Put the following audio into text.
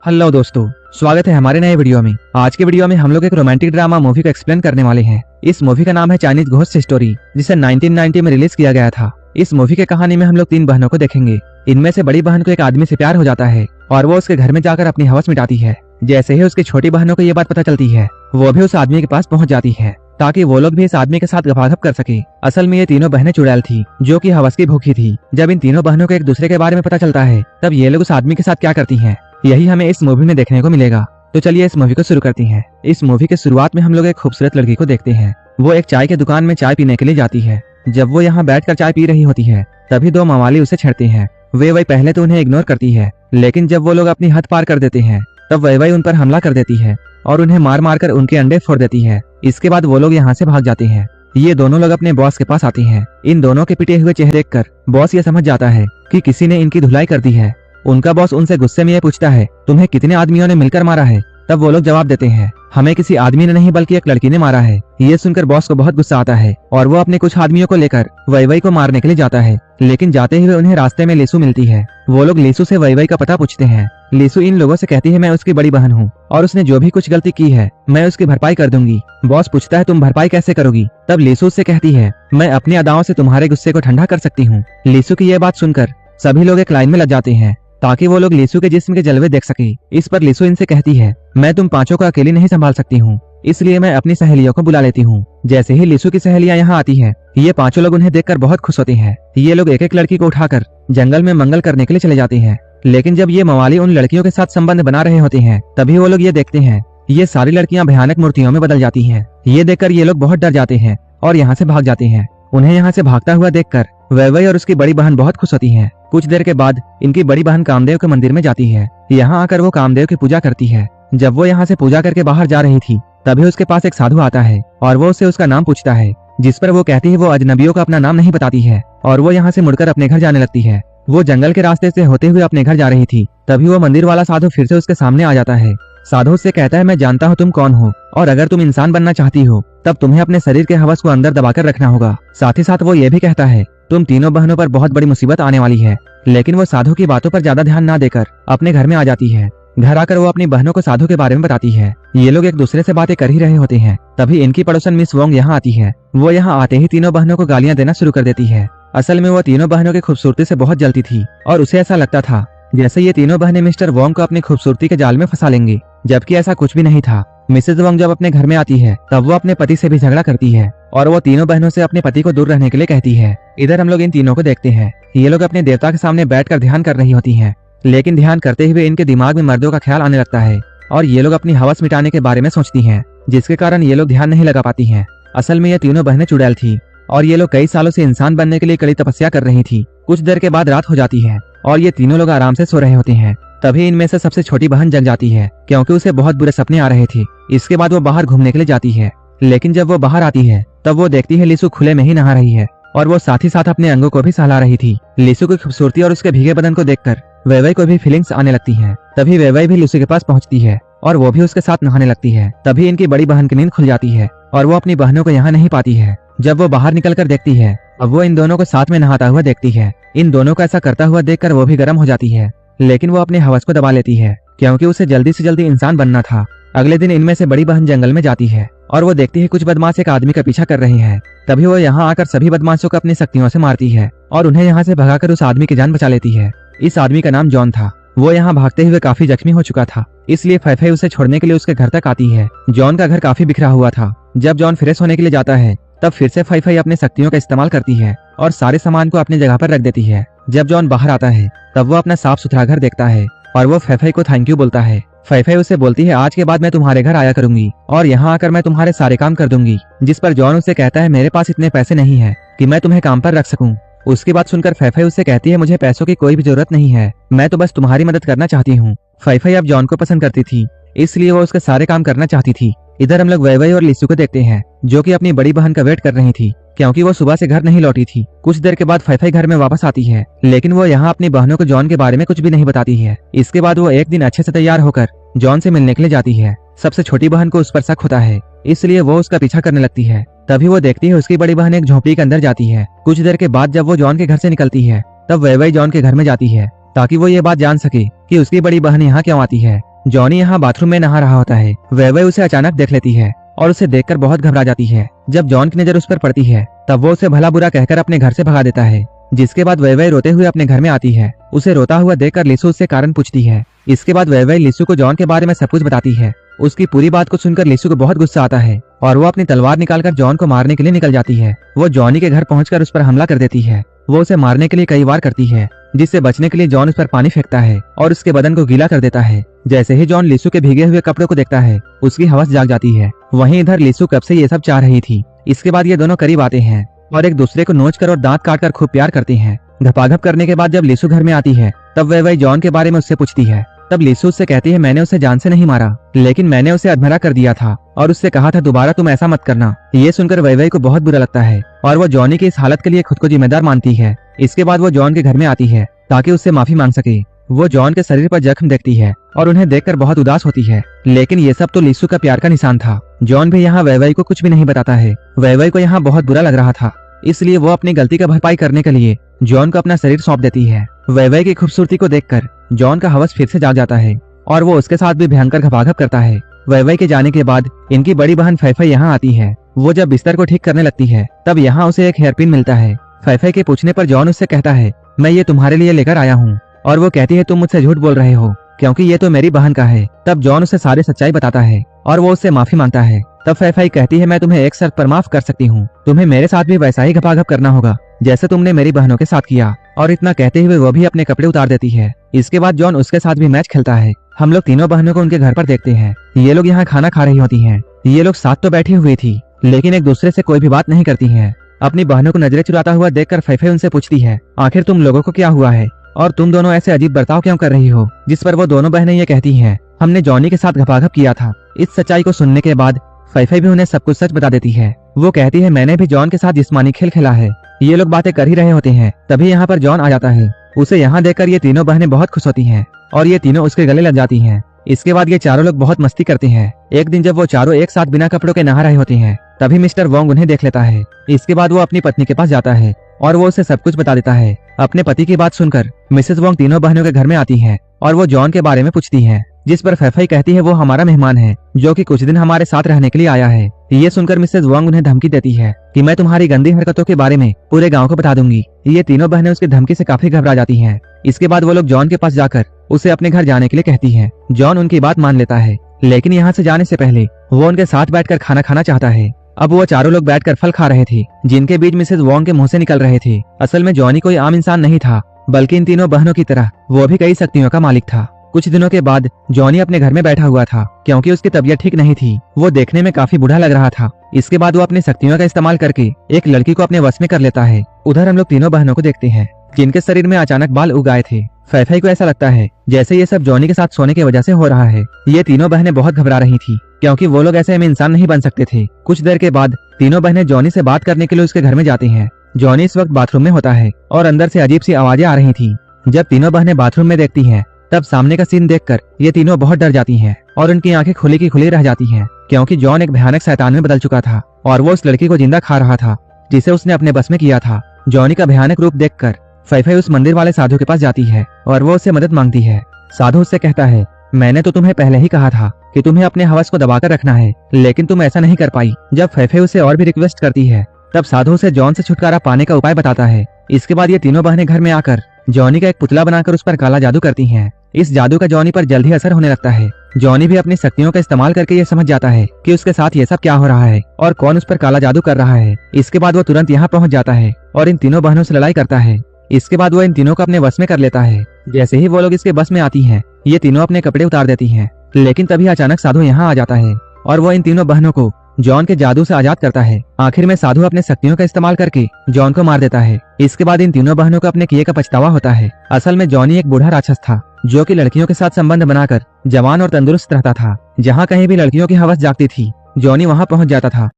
Hello दोस्तों, स्वागत है हमारे नए वीडियो में। आज के वीडियो में हम लोग एक रोमांटिक ड्रामा मूवी को एक्सप्लेन करने वाले हैं। इस मूवी का नाम है चाइनीज घोस्ट स्टोरी, जिसे 1990 में रिलीज किया गया था। इस मूवी के कहानी में हम लोग 3 बहनों को देखेंगे। इनमें से बड़ी बहन को एक आदमी से प्यार हो जाता है और वो उसके घर में जाकर अपनी हवस मिटाती है। जैसे ही उसकी छोटी बहनों को ये बात पता चलती है, वो भी उस आदमी के पास पहुंच जाती है ताकि वो लोग भी इस आदमी के साथ गपागप कर सके। असल में ये तीनों बहनें चुड़ैल थी जो कि हवस की भूखी थी। जब इन तीनों बहनों को एक दूसरे के बारे में पता चलता है, तब ये लोग उस आदमी के साथ क्या करती हैं, यही हमें इस मूवी में देखने को मिलेगा। तो चलिए इस मूवी को शुरू करती हैं। इस मूवी के शुरुआत में हम लोग एक खूबसूरत लड़की को देखते हैं। वो एक चाय के दुकान में चाय पीने के लिए जाती है। जब वो यहाँ बैठकर चाय पी रही होती है, तभी 2 मवाली उसे छेड़ते हैं। वे पहले तो उन्हें इग्नोर करती है, लेकिन जब वो लोग अपनी हद पार कर देते हैं, तब वे उन पर हमला कर देती है और उन्हें मार मार कर उनके अंडे फोड़ देती है। इसके बाद वो लोग यहाँ से भाग जाते हैं। ये दोनों लोग अपने बॉस के पास आते हैं। इन दोनों के पिटे हुए चेहरे देखकर बॉस ये समझ जाता है कि किसी ने इनकी धुलाई कर दी है। उनका बॉस उनसे गुस्से में ये पूछता है, तुम्हें कितने आदमियों ने मिलकर मारा है? तब वो लोग जवाब देते हैं, हमें किसी आदमी ने नहीं बल्कि एक लड़की ने मारा है। ये सुनकर बॉस को बहुत गुस्सा आता है और वो अपने कुछ आदमियों को लेकर वैवई को मारने के लिए जाता है। लेकिन जाते हुए उन्हें रास्ते में लीसू मिलती है। वो लोग लीसू से वैवई का पता पूछते हैं। लीसू इन लोगों से कहती है, मैं उसकी बड़ी बहन हूँ और उसने जो भी कुछ गलती की है मैं उसकी भरपाई कर दूंगी। बॉस पूछता है, तुम भरपाई कैसे करोगी? तब लीसू से कहती है, मैं अपनी अदाओं से तुम्हारे गुस्से को ठंडा कर सकती हूँ। लीसू की यह बात सुनकर सभी लोग एक लाइन में लग जाते हैं ताकि वो लोग लीसू के जिस्म के जलवे देख सके। इस पर लीसू इनसे कहती है, मैं तुम पांचों को अकेली नहीं संभाल सकती हूँ, इसलिए मैं अपनी सहेलियों को बुला लेती हूँ। जैसे ही लीसू की सहेलियां यहाँ आती हैं, ये पांचों लोग उन्हें देखकर बहुत खुश होते हैं। ये लोग एक एक लड़की को उठाकर जंगल में मंगल करने के लिए चले जाते हैं। लेकिन जब ये मवाली उन लड़कियों के साथ संबंध बना रहे होते हैं, तभी वो लोग ये देखते हैं ये सारी लड़कियां भयानक मूर्तियों में बदल जाती हैं। ये देखकर ये लोग बहुत डर जाते हैं और यहाँ से भाग जाते हैं। उन्हें यहाँ से भागता हुआ देखकर वैवई और उसकी बड़ी बहन बहुत खुश होती हैं। कुछ देर के बाद इनकी बड़ी बहन कामदेव के मंदिर में जाती है। यहाँ आकर वो कामदेव की पूजा करती है। जब वो यहाँ से पूजा करके बाहर जा रही थी, तभी उसके पास एक साधु आता है और वो उससे उसका नाम पूछता है, जिस पर वो कहती है वो अजनबियों को अपना नाम नहीं बताती है और वो यहाँ से मुड़कर अपने घर जाने लगती है। वो जंगल के रास्ते से होते हुए अपने घर जा रही थी, तभी वो मंदिर वाला साधु फिर से उसके सामने आ जाता है। साधु उससे कहता है, मैं जानता हूँ तुम कौन हो और अगर तुम इंसान बनना चाहती हो तब तुम्हें अपने शरीर के हवस को अंदर दबाकर रखना होगा। साथ ही साथ वो ये भी कहता है, तुम तीनों बहनों पर बहुत बड़ी मुसीबत आने वाली है। लेकिन वो साधु की बातों पर ज्यादा ध्यान ना देकर अपने घर में आ जाती है। घर आकर वो अपनी बहनों को साधु के बारे में बताती है। ये लोग एक दूसरे से बातें कर ही रहे होते हैं, तभी इनकी पड़ोसन मिस वोंग यहाँ आती है। वो यहाँ आते ही तीनों बहनों को गालियां देना शुरू कर देती है। असल में वो तीनों बहनों की खूबसूरती से बहुत जलती थी और उसे ऐसा लगता था जैसे ये तीनों बहनें मिस्टर वोंग को अपनी खूबसूरती के जाल में फंसा लेंगी, जबकि ऐसा कुछ भी नहीं था। मिसेज वोंग जब अपने घर में आती है, तब वो अपने पति से भी झगड़ा करती है और वो तीनों बहनों से अपने पति को दूर रहने के लिए कहती है। इधर हम लोग इन तीनों को देखते हैं। ये लोग अपने देवता के सामने बैठकर ध्यान कर रही होती हैं, लेकिन ध्यान करते हुए इनके दिमाग में मर्दों का ख्याल आने लगता है और ये लोग अपनी हवस मिटाने के बारे में सोचती हैं, जिसके कारण ये लोग ध्यान नहीं लगा पाती हैं। असल में ये तीनों बहनें चुड़ैल थी और ये लोग कई सालों से इंसान बनने के लिए कड़ी तपस्या कर रही थी। कुछ देर के बाद रात हो जाती है और ये तीनों लोग आराम से सो रहे होते हैं। तभी इनमें से सबसे छोटी बहन जग जाती है क्योंकि उसे बहुत बुरे सपने आ रहे थे। इसके बाद वो बाहर घूमने के लिए जाती है, लेकिन जब वो बाहर आती है तब वो देखती है लीसू खुले में ही नहा रही है और वो साथ ही साथ अपने अंगों को भी सहला रही थी। लीसू की खूबसूरती और उसके भीगे बदन को देखकर वैवई को भी फीलिंग्स आने लगती हैं। तभी वैवई भी लीसू के पास पहुंचती है और वो भी उसके साथ नहाने लगती है। तभी इनकी बड़ी बहन की नींद खुल जाती है और वो अपनी बहनों को यहाँ नहीं पाती है। जब वो बाहर निकलकर देखती है, अब वो इन दोनों को साथ में नहाता हुआ देखती है। इन दोनों को ऐसा करता हुआ देखकर वो भी गर्म हो जाती है, लेकिन वो अपने हवस को दबा लेती है क्योंकि उसे जल्दी से जल्दी इंसान बनना था। अगले दिन इनमें से बड़ी बहन जंगल में जाती है और वो देखती है कुछ बदमाश एक आदमी का पीछा कर रहे हैं। तभी वो यहाँ आकर सभी बदमाशों को अपनी शक्तियों से मारती है और उन्हें यहाँ से भगाकर उस आदमी की जान बचा लेती है। इस आदमी का नाम जॉन था। वो यहाँ भागते हुए काफी जख्मी हो चुका था, इसलिए फैफे उसे छोड़ने के लिए उसके घर तक आती है। जॉन का घर काफी बिखरा हुआ था। जब जॉन फ्रेश होने के लिए जाता है, तब फिर से फैफे अपनी शक्तियों का इस्तेमाल करती है और सारे सामान को अपनी जगह पर रख देती है। जब जॉन बाहर आता है, तब वो अपना साफ सुथरा घर देखता है और वो फैफे को थैंक यू बोलता है। फैफे उसे बोलती है, आज के बाद मैं तुम्हारे घर आया करूंगी और यहाँ आकर मैं तुम्हारे सारे काम कर दूंगी। जिस पर जॉन उसे कहता है, मेरे पास इतने पैसे नहीं है कि मैं तुम्हें काम पर रख सकूं। उसकी बात सुनकर फैफे उससे कहती है, मुझे पैसों की कोई भी जरूरत नहीं है, मैं तो बस तुम्हारी मदद करना चाहती हूँ। फैफे अब जॉन को पसंद करती थी, इसलिए वो उसके सारे काम करना चाहती थी। इधर हम लोग वैवई और लीसू को देखते हैं, जो कि अपनी बड़ी बहन का वेट कर रही थी क्योंकि वो सुबह से घर नहीं लौटी थी। कुछ देर के बाद फैफे घर में वापस आती है, लेकिन वो यहाँ अपनी बहनों को जॉन के बारे में कुछ भी नहीं बताती है। इसके बाद वो एक दिन अच्छे से तैयार होकर जॉन से मिलने के लिए जाती है। सबसे छोटी बहन को उस पर शक होता है, इसलिए वो उसका पीछा करने लगती है। तभी वो देखती है उसकी बड़ी बहन एक झोपड़ी के अंदर जाती है। कुछ देर के बाद जब वो जॉन के घर से निकलती है, तब वैवई जॉन के घर में जाती है ताकि वो ये बात जान सके कि उसकी बड़ी बहन यहाँ क्यों आती है। जॉनी यहाँ बाथरूम में नहा रहा होता है। वह उसे अचानक देख लेती है और उसे देखकर बहुत घबरा जाती है। जब जॉन की नजर उस पर पड़ती है तब वो उसे भला बुरा कहकर अपने घर से भगा देता है। जिसके बाद वह रोते हुए अपने घर में आती है। उसे रोता हुआ देखकर लिसु उससे कारण पूछती है। इसके बाद वह लिसु को जॉन के बारे में सब कुछ बताती है। उसकी पूरी बात को सुनकर लिसु को बहुत गुस्सा आता है और वो अपनी तलवार निकालकर जॉन को मारने के लिए निकल जाती है। वो जॉनी के घर पहुंचकर उस पर हमला कर देती है। वो उसे मारने के लिए कई बार करती है, जिससे बचने के लिए जॉन उस पर पानी फेंकता है और उसके बदन को गीला कर देता है। जैसे ही जॉन लिसु के भीगे हुए कपड़ों को देखता है उसकी हवस जाग जाती है। वहीं इधर लिसु कब से ये सब चाह रही थी। इसके बाद ये दोनों करीब आते हैं और एक दूसरे को नोच कर और दांत काट कर खूब प्यार करते हैं। घपाघप करने के बाद जब लिसु घर में आती है तब वह जॉन के बारे में उससे पूछती है। तब लिसु उससे कहती है, मैंने उसे जान से नहीं मारा, लेकिन मैंने उसे अधमरा कर दिया था और उससे कहा था दोबारा तुम ऐसा मत करना। ये सुनकर वह को बहुत बुरा लगता है और वो जॉनी की इस हालत के लिए खुद को जिम्मेदार मानती है। इसके बाद वो जॉन के घर में आती है ताकि उससे माफी मांग सके। वो जॉन के शरीर पर जख्म देखती है और उन्हें देखकर बहुत उदास होती है, लेकिन ये सब तो लिसु का प्यार का निशान था। जॉन भी यहाँ वह को कुछ भी नहीं बताता है। वह को यहाँ बहुत बुरा लग रहा था, इसलिए वो अपनी गलती का भरपाई करने के लिए जॉन को अपना शरीर सौंप देती है। वह की खूबसूरती को देखकर जॉन का हवस फिर से जाग जाता है और वो उसके साथ भी भयंकर घपाघप करता है। वह के जाने के बाद इनकी बड़ी बहन फैफई यहाँ आती है। वो जब बिस्तर को ठीक करने लगती है तब यहाँ उसे एक हेयरपिन मिलता है। फैफई के पूछने पर जॉन उससे कहता है, मैं ये तुम्हारे लिए लेकर आया हूँ। और वो कहती है, तुम मुझसे झूठ बोल रहे हो क्योंकि ये तो मेरी बहन का है। तब जॉन उसे सारी सच्चाई बताता है और वो उससे माफी मांगता है। तब फैफई कहती है, मैं तुम्हें एक शर्त पर माफ कर सकती हूँ, तुम्हें मेरे साथ भी वैसा ही घपाघप करना होगा जैसे तुमने मेरी बहनों के साथ किया। और इतना कहते हुए वो भी अपने कपड़े उतार देती है। इसके बाद जॉन उसके साथ भी मैच खेलता है। हम लोग तीनों बहनों को उनके घर पर देखते हैं। ये लोग यहाँ खाना खा रही होती हैं। ये लोग साथ तो बैठी हुई थी, लेकिन एक दूसरे से कोई भी बात नहीं करती हैं। अपनी बहनों को नजरें चुराता हुआ देखकर फैफई उनसे पूछती है, आखिर तुम लोगों को क्या हुआ है और तुम दोनों ऐसे अजीब बर्ताव क्यों कर रही हो। जिस पर वो दोनों बहनें ये कहती हैं, हमने जॉनी के साथ घपाघप किया था। इस सच्चाई को सुनने के बाद फैफई भी उन्हें सब कुछ सच बता देती है। वो कहती है, मैंने भी जॉन के साथ जिस्मानी खेल खेला है। ये लोग बातें कर ही रहे होते हैं, तभी यहाँ पर जॉन आ जाता है। उसे यहाँ देखकर ये तीनों बहनें बहुत खुश होती हैं और ये तीनों उसके गले लग जाती हैं। इसके बाद ये चारों लोग बहुत मस्ती करते हैं। एक दिन जब वो चारों एक साथ बिना कपड़ों के नहा रहे होते हैं तभी मिस्टर वोंग उन्हें देख लेता है। इसके बाद वो अपनी पत्नी के पास जाता है और वो उसे सब कुछ बता देता है। अपने पति की बात सुनकर मिसेस वोंग तीनों बहनों के घर में आती है और वो जॉन के बारे में पूछती है, जिस पर फैफई कहती है वो हमारा मेहमान है जो कि कुछ दिन हमारे साथ रहने के लिए आया है। ये सुनकर मिसेस वोंग उन्हें धमकी देती है कि मैं तुम्हारी गंदी हरकतों के बारे में पूरे गांव को बता दूंगी। ये तीनों बहनें उसकी धमकी से काफी घबरा जाती हैं। इसके बाद वो लोग जॉन के पास जाकर उसे अपने घर जाने के लिए कहती हैं। जॉन उनकी बात मान लेता है, लेकिन यहाँ से जाने से पहले वो उनके साथ बैठकर खाना खाना चाहता है। अब वो चारों लोग बैठकर फल खा रहे थे जिनके बीच मिसेस वोंग के मुंह से निकल रहे थे। असल में जॉनी कोई आम इंसान नहीं था, बल्कि इन तीनों बहनों की तरह वो भी कई शक्तियों का मालिक था। कुछ दिनों के बाद जॉनी अपने घर में बैठा हुआ था क्योंकि उसकी तबीयत ठीक नहीं थी। वो देखने में काफी बूढ़ा लग रहा था। इसके बाद वो अपनी शक्तियों का इस्तेमाल करके एक लड़की को अपने वश में कर लेता है। उधर हम लोग तीनों बहनों को देखते हैं जिनके शरीर में अचानक बाल उग आए थे। फैफई को ऐसा लगता है जैसे ये सब जॉनी के साथ सोने की वजह से हो रहा है। ये तीनों बहनें बहुत घबरा रही थी क्योंकि वो लोग ऐसे में इंसान नहीं बन सकते थे। कुछ देर के बाद तीनों बहनें जॉनी से बात करने के लिए उसके घर में जाती हैं। जॉनी इस वक्त बाथरूम में होता है और अंदर से अजीब सी आवाजें आ रही थी। जब तीनों बहनें बाथरूम में देखती हैं तब सामने का सीन देखकर ये तीनों बहुत डर जाती हैं और उनकी आंखें खुली की खुली रह जाती हैं क्योंकि जॉन एक भयानक शैतान में बदल चुका था और वो उस लड़की को जिंदा खा रहा था जिसे उसने अपने बस में किया था। जॉनी का भयानक रूप देखकर फैफई उस मंदिर वाले साधु के पास जाती है और वो उससे मदद मांगती है। साधु उससे कहता है, मैंने तो तुम्हें पहले ही कहा था कि तुम्हें अपने हवस को दबाकर रखना है, लेकिन तुम ऐसा नहीं कर पाई। जब फैफई उसे और भी रिक्वेस्ट करती है तब साधु उसे जॉन से छुटकारा पाने का उपाय बताता है। इसके बाद ये तीनों बहनें घर में आकर जॉनी का एक पुतला बनाकर उस पर काला जादू करती हैं। इस जादू का जॉनी पर जल्द ही असर होने लगता है। जॉनी भी अपनी शक्तियों का इस्तेमाल करके ये समझ जाता है कि उसके साथ ये सब क्या हो रहा है और कौन उस पर काला जादू कर रहा है। इसके बाद वो तुरंत यहाँ पहुँच जाता है और इन तीनों बहनों से लड़ाई करता है। इसके बाद वो इन तीनों को अपने बस में कर लेता है। जैसे ही वो लोग इसके बस में आती हैं, ये तीनों अपने कपड़े उतार देती हैं, लेकिन तभी अचानक साधु यहाँ आ जाता है और वो इन तीनों बहनों को जॉन के जादू से आजाद करता है। आखिर में साधु अपने शक्तियों का इस्तेमाल करके जॉन को मार देता है। इसके बाद इन तीनों बहनों को अपने किए का पछतावा होता है। असल में जॉनी एक बूढ़ा राक्षस था जो कि लड़कियों के साथ संबंध बनाकर जवान और तंदुरुस्त रहता था। जहाँ कहीं भी लड़कियों की हवस जागती थी, जॉनी वहाँ पहुँच जाता था।